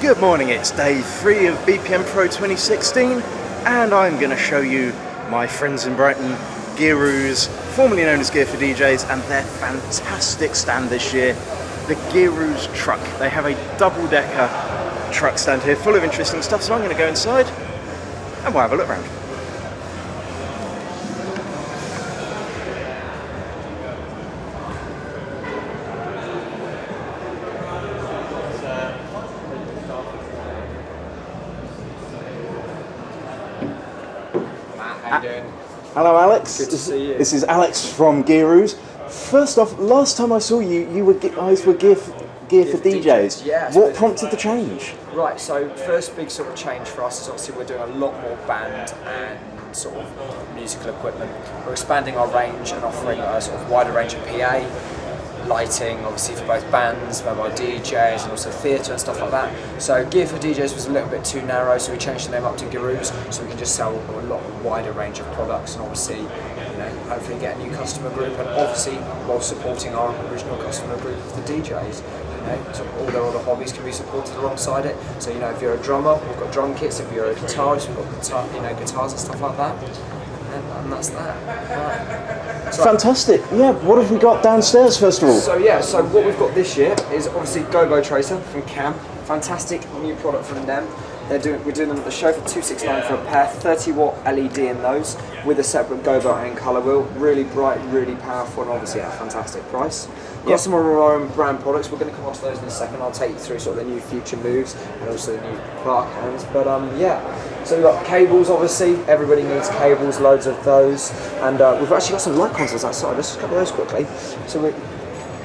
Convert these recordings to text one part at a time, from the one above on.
Good morning, it's day 3 of BPM Pro 2016 and I'm going to show you my friends in Brighton, Gearooz, formerly known as Gear for DJs, and their fantastic stand this year, the Gearooz truck. They have a double-decker truck stand here full of interesting stuff, so I'm going to go inside and we'll have a look around. How you doing? Hello Alex. Good to see you. This is Alex from Gearooz. First off, last time I saw you, you were guys were Gear for DJs. Yeah. What prompted the change? Right, so first big sort of change for us is obviously we're doing a lot more band and sort of musical equipment. We're expanding our range and offering a sort of wider range of PA, lighting, obviously for both bands, mobile DJs, and also theatre and stuff like that. So Gear for DJs was a little bit too narrow, so we changed the name up to Gearooz, so we can just sell a lot wider range of products and obviously, you know, hopefully get a new customer group, and obviously while supporting our original customer group of the DJs. You know, so all their other hobbies can be supported alongside it. So you know, if you're a drummer, we've got drum kits. If you're a guitarist, we've got guitars and stuff like that. And that's that. Right. So, fantastic. Yeah, what have we got downstairs first of all? So what we've got this year is obviously Go-Go Tracer from Cam. Fantastic new product from them. We're doing them at the show for $269 for a pair, 30-watt LED in those with a separate Go-Go and colour wheel. Really bright, really powerful, and obviously at a fantastic price. Got some of our own brand products. We're going to come on to those in a second. I'll take you through sort of the new future moves and also the new Clark hands. But yeah, so we've got cables. Obviously, everybody needs cables. Loads of those, and we've actually got some light consoles outside. Let's just cover those quickly. So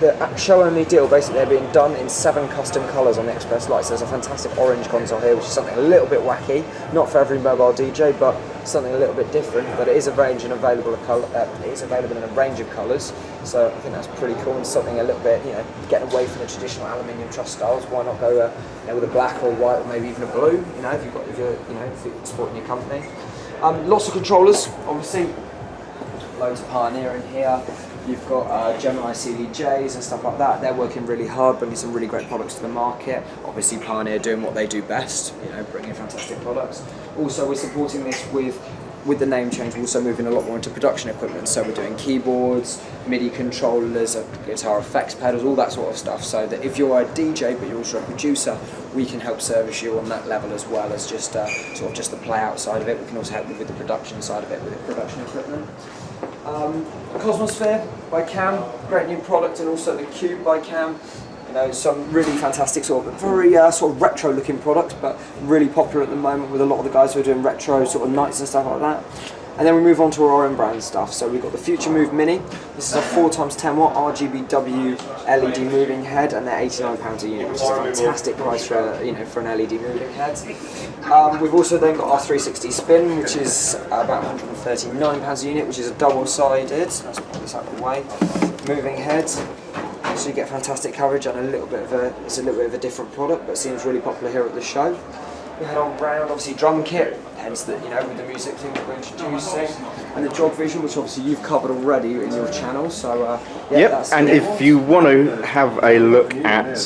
the show-only deal, basically, they're being done in 7 custom colours on the Express lights. There's a fantastic orange console here, which is something a little bit wacky, not for every mobile DJ, but something a little bit different. But it is a range and available. It is available in a range of colours, so I think that's pretty cool and something a little bit, you know, getting away from the traditional aluminium truss styles. Why not go, you know, with a black or white or maybe even a blue? You know, if you're supporting your company. Lots of controllers, obviously. Loads of Pioneer in here. You've got Gemini CDJs and stuff like that. They're working really hard, bringing some really great products to the market. Obviously Pioneer doing what they do best, you know, bringing fantastic products. Also, we're supporting this with the name change. We're also moving a lot more into production equipment. So we're doing keyboards, MIDI controllers, guitar effects pedals, all that sort of stuff. So that if you're a DJ but you're also a producer, we can help service you on that level as well as just sort of just the play out side of it. We can also help you with the production side of it with the production equipment. Cosmosphere by Cam, great new product, and also the Cube by Cam. You know, some really fantastic sort of very sort of retro looking products, but really popular at the moment with a lot of the guys who are doing retro sort of nights and stuff like that. And then we move on to our own brand stuff. So we've got the Future Move Mini. This is a 4x10 watt RGBW LED moving head, and they're £89 a unit, which is a fantastic price for for an LED moving head. We've also then got our 360 spin, which is about £139 a unit, which is a double-sided. Let's put this out of the way. Moving head. So you get fantastic coverage and it's a little bit of a different product, but seems really popular here at the show. We head on round, obviously drum kit, hence the, you know, with the music thing that we're introducing, and the jog vision, which obviously you've covered already in your channel. So yeah, yep. And if you want to have a look at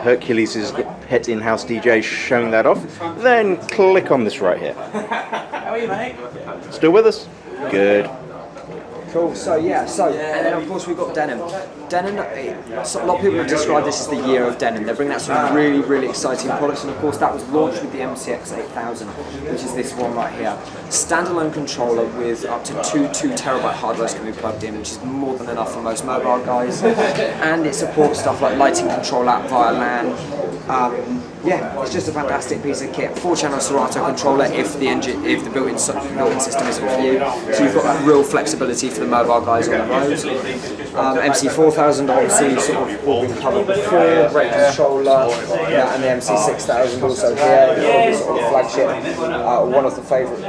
Hercules' pet in-house DJ showing that off, then click on this right here. How are you, mate? Still with us? Good. Cool, and then of course we've got denim. Denim, a lot of people have described this as the year of denim. They're bringing out some really, really exciting products, and of course that was launched with the MCX 8000, which is this one right here. Standalone controller with up to 2 terabyte hard drives can be plugged in, which is more than enough for most mobile guys. And it supports stuff like lighting control app via LAN. Yeah, it's just a fantastic piece of kit. 4-channel Serato controller if the built-in system isn't for you. So you've got that real flexibility for the mobile guys on the road. MC4000 obviously sort of all been covered before. Great controller, and the MC6000 also here. Sort of flagship, one of the favourite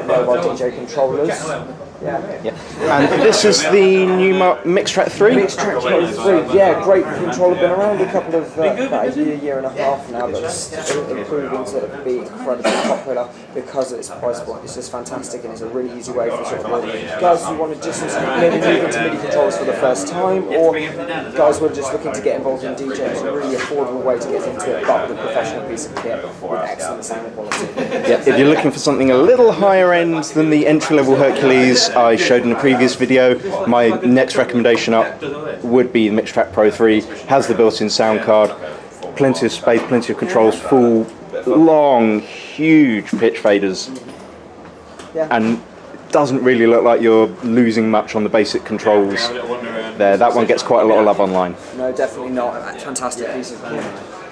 mobile DJ controllers. Yeah. And this is the new Mix Track 3? Mix Track Pro 3, yeah, great controller. Been around a couple of, about a year and a half now, but it's improving to be incredibly popular because of its price point. It's just fantastic, and it's a really easy way for sort of guys who want to just maybe move into MIDI controllers for the first time, or guys who are just looking to get involved in DJing. It's a really affordable way to get into it, but with a professional piece of kit with excellent sound quality. Yeah, if you're looking for something a little higher end than the entry-level Hercules I showed in the previous video, my next recommendation up would be the Mix Track Pro 3. Has the built-in sound card, plenty of space, plenty of controls, full, long, huge pitch faders, and it doesn't really look like you're losing much on the basic controls there. That one gets quite a lot of love online. No, definitely not. A fantastic piece of kit.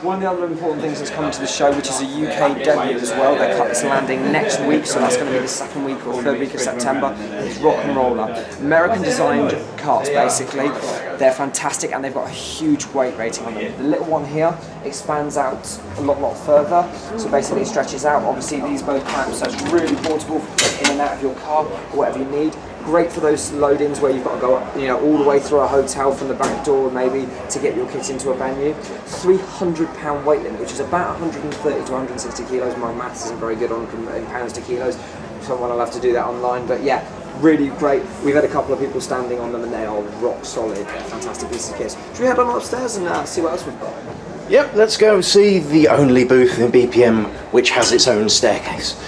One of the other important things that's coming to the show, which is a UK debut as well, it's landing next week, so that's going to be the second week or third week of September, is Rock and Roller. American designed carts basically. They're fantastic and they've got a huge weight rating on them. The little one here expands out a lot further, so basically it stretches out. Obviously these both clamps, so it's really portable for getting in and out of your car or whatever you need. Great for those load-ins where you've got to go up, all the way through a hotel from the back door maybe to get your kit into a venue. 300-pound weight limit, which is about 130 to 160 kilos. My maths isn't very good on in pounds to kilos. Someone will have to do that online, but yeah, really great. We've had a couple of people standing on them and they are rock solid. Fantastic pieces of kit. Should we head on upstairs and see what else we've got? Yep, let's go see the only booth in BPM which has its own staircase.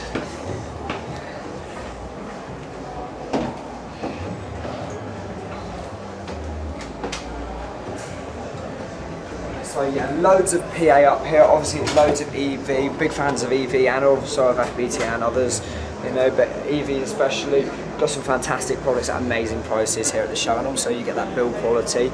So yeah, loads of PA up here, obviously loads of EV, big fans of EV and also of FBT and others, but EV especially. Got some fantastic products at amazing prices here at the show, and also you get that build quality.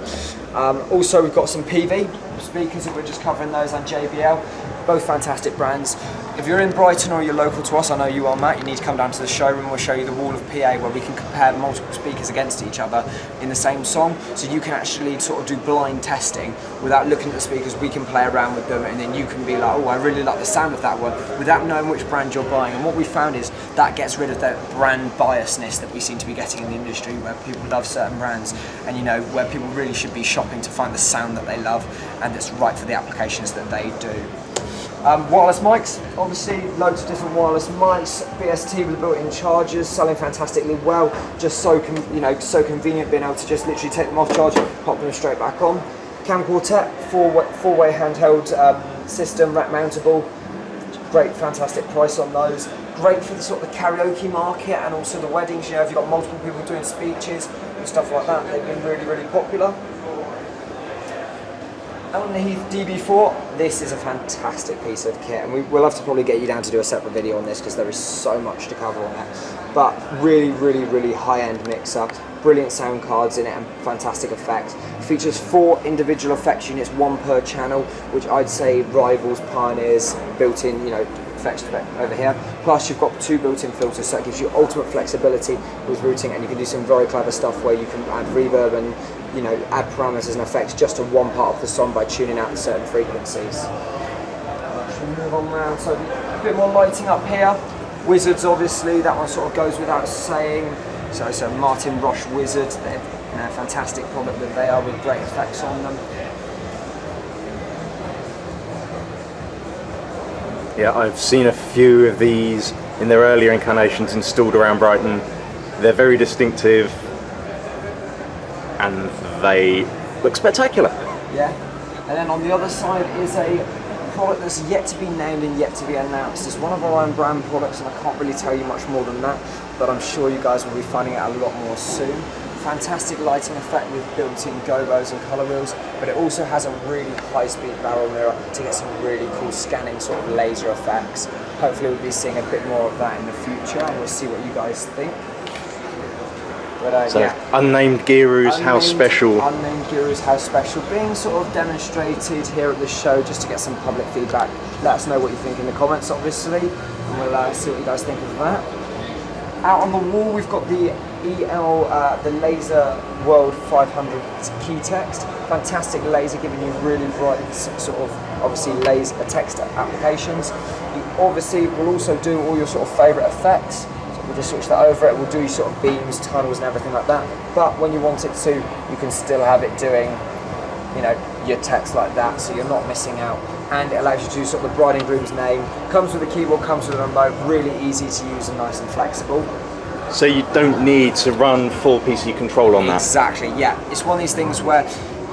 Also we've got some PV speakers, if we're just covering those, and JBL, both fantastic brands. If you're in Brighton or you're local to us, I know you are, Matt, you need to come down to the showroom. We'll show you the wall of PA where we can compare multiple speakers against each other in the same song, so you can actually sort of do blind testing without looking at the speakers. We can play around with them and then you can be like, oh, I really like the sound of that one, without knowing which brand you're buying. And what we found is that gets rid of that brand biasness that we seem to be getting in the industry, where people love certain brands and where people really should be shopping to find the sound that they love and that's right for the applications that they do. Wireless mics, obviously loads of different wireless mics, BST with built-in chargers, selling fantastically well, just so so convenient being able to just literally take them off charge, pop them straight back on. Cam Quartet, four-way handheld system, rack mountable, great fantastic price on those. Great for the sort of the karaoke market and also the weddings, if you've got multiple people doing speeches and stuff like that, they've been really popular. On the Heath DB4, this is a fantastic piece of kit, and we'll have to probably get you down to do a separate video on this because there is so much to cover on it. But really high-end mixer, brilliant sound cards in it and fantastic effects. It features 4 individual effects units, 1 per channel, which I'd say rivals Pioneer's built-in, effects over here. Plus you've got 2 built-in filters, so it gives you ultimate flexibility with routing, and you can do some very clever stuff where you can add reverb and add parameters and effects just to one part of the song by tuning out certain frequencies. Should we move on round? So a bit more lighting up here. Wizards, obviously, that one sort of goes without saying. So it's a Martin Roche Wizard. They're a fantastic product that they are, with great effects on them. Yeah, I've seen a few of these in their earlier incarnations installed around Brighton. They're very distinctive and they look spectacular. Yeah, and then on the other side is a product that's yet to be named and yet to be announced. It's one of our own brand products and I can't really tell you much more than that, but I'm sure you guys will be finding out a lot more soon. Fantastic lighting effect with built-in gobos and colour wheels, but it also has a really high-speed barrel mirror to get some really cool scanning sort of laser effects. Hopefully we'll be seeing a bit more of that in the future, and we'll see what you guys think. But so, yeah. Unnamed Gearooz, how special. Unnamed Gearooz, how special. Being sort of demonstrated here at the show just to get some public feedback. Let us know what you think in the comments, obviously, and we'll see what you guys think of that. Out on the wall, we've got the the Laser World 500 key text. Fantastic laser, giving you really bright sort of, obviously, laser text applications. You obviously will also do all your sort of favourite effects. So we'll just switch that over. It will do sort of beams, tunnels and everything like that. But when you want it to, you can still have it doing, you know, your text like that, so you're not missing out. And it allows you to do sort of the bride and groom's name. Comes with a keyboard, comes with a remote, really easy to use and nice and flexible. So you don't need to run full PC control on that? Exactly, yeah. It's one of these things where,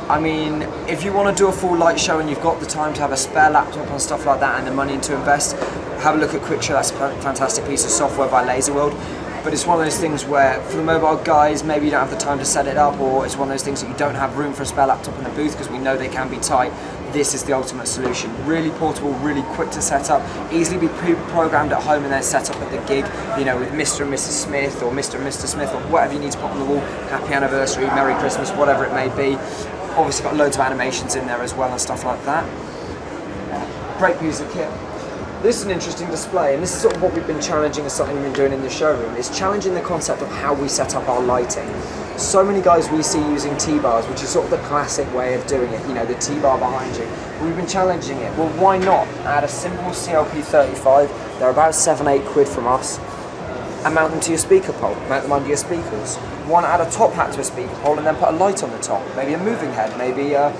I mean, if you want to do a full light show and you've got the time to have a spare laptop and stuff like that and the money to invest, have a look at Quickshow. That's a fantastic piece of software by Laserworld. But it's one of those things where, for the mobile guys, maybe you don't have the time to set it up, or it's one of those things that you don't have room for a spare laptop in the booth because we know they can be tight. This is the ultimate solution. Really portable, really quick to set up, easily be pre-programmed at home and then set up at the gig, you know, with Mr. and Mrs. Smith or Mr. and Mr. Smith or whatever you need to put on the wall. Happy anniversary, Merry Christmas, whatever it may be. Obviously got loads of animations in there as well and stuff like that. Great piece of kit. This is an interesting display, and this is sort of what we've been challenging as something we've been doing in the showroom, is challenging the concept of how we set up our lighting. So many guys we see using T-bars, which is sort of the classic way of doing it, you know, the T-bar behind you. We've been challenging it. Well, why not add a simple CLP35, they're about 7-8 quid from us, and mount them to your speaker pole, mount them under your speakers. Why not add a top hat to a speaker pole and then put a light on the top, maybe a moving head, maybe a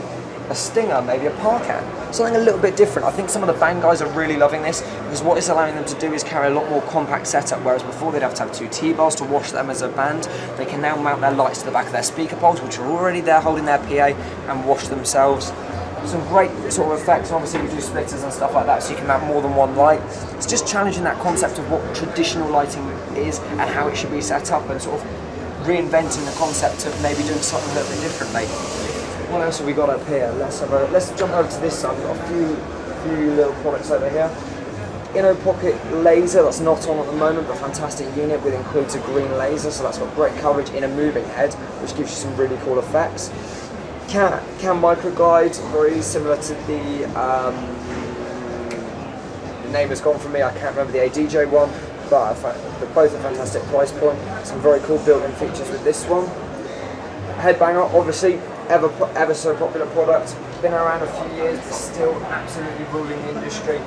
stinger, maybe a parkan, something a little bit different. I think some of the band guys are really loving this because what it's allowing them to do is carry a lot more compact setup, whereas before they'd have to have 2 T-bars to wash them as a band. They can now mount their lights to the back of their speaker poles, which are already there holding their PA, and wash themselves. Some great sort of effects. Obviously we do splitters and stuff like that, so you can mount more than one light. It's just challenging that concept of what traditional lighting is and how it should be set up, and sort of reinventing the concept of maybe doing something a little bit differently. What else have we got up here? Let's jump over to this side. We've got a few little products over here. Inno Pocket laser, that's not on at the moment, but fantastic unit with includes a green laser, so that's got great coverage in a moving head, which gives you some really cool effects. Cam micro guide, very similar to the name has gone from me. I can't remember the ADJ one, but they're both a fantastic price point. Some very cool built-in features with this one. Headbanger, obviously, ever so popular product. Been around a few years, but still absolutely ruling the industry.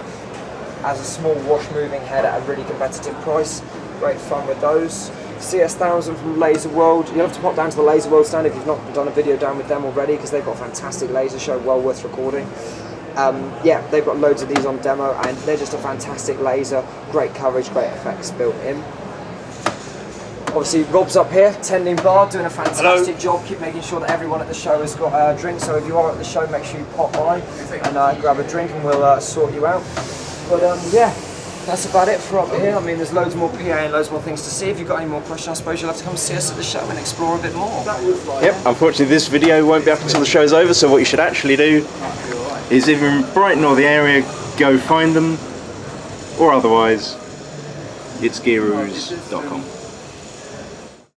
As a small wash moving head at a really competitive price. Great fun with those. CS1000 from Laserworld. You'll have to pop down to the Laserworld stand if you've not done a video down with them already, because they've got a fantastic laser show, well worth recording. Yeah, they've got loads of these on demo, and they're just a fantastic laser. Great coverage, great effects built in. Obviously, Rob's up here, tending bar, doing a fantastic job, keep making sure that everyone at the show has got a drink. So if you are at the show, make sure you pop by and grab a drink, and we'll sort you out. But yeah, that's about it for up here. I mean, there's loads more PA and loads more things to see. If you've got any more questions, I suppose you'll have to come see us at the show and explore a bit more. Yep, unfortunately this video won't be up until the show's over, so what you should actually do is, if you're in Brighton or the area, go find them, or otherwise, it's gearooz.com.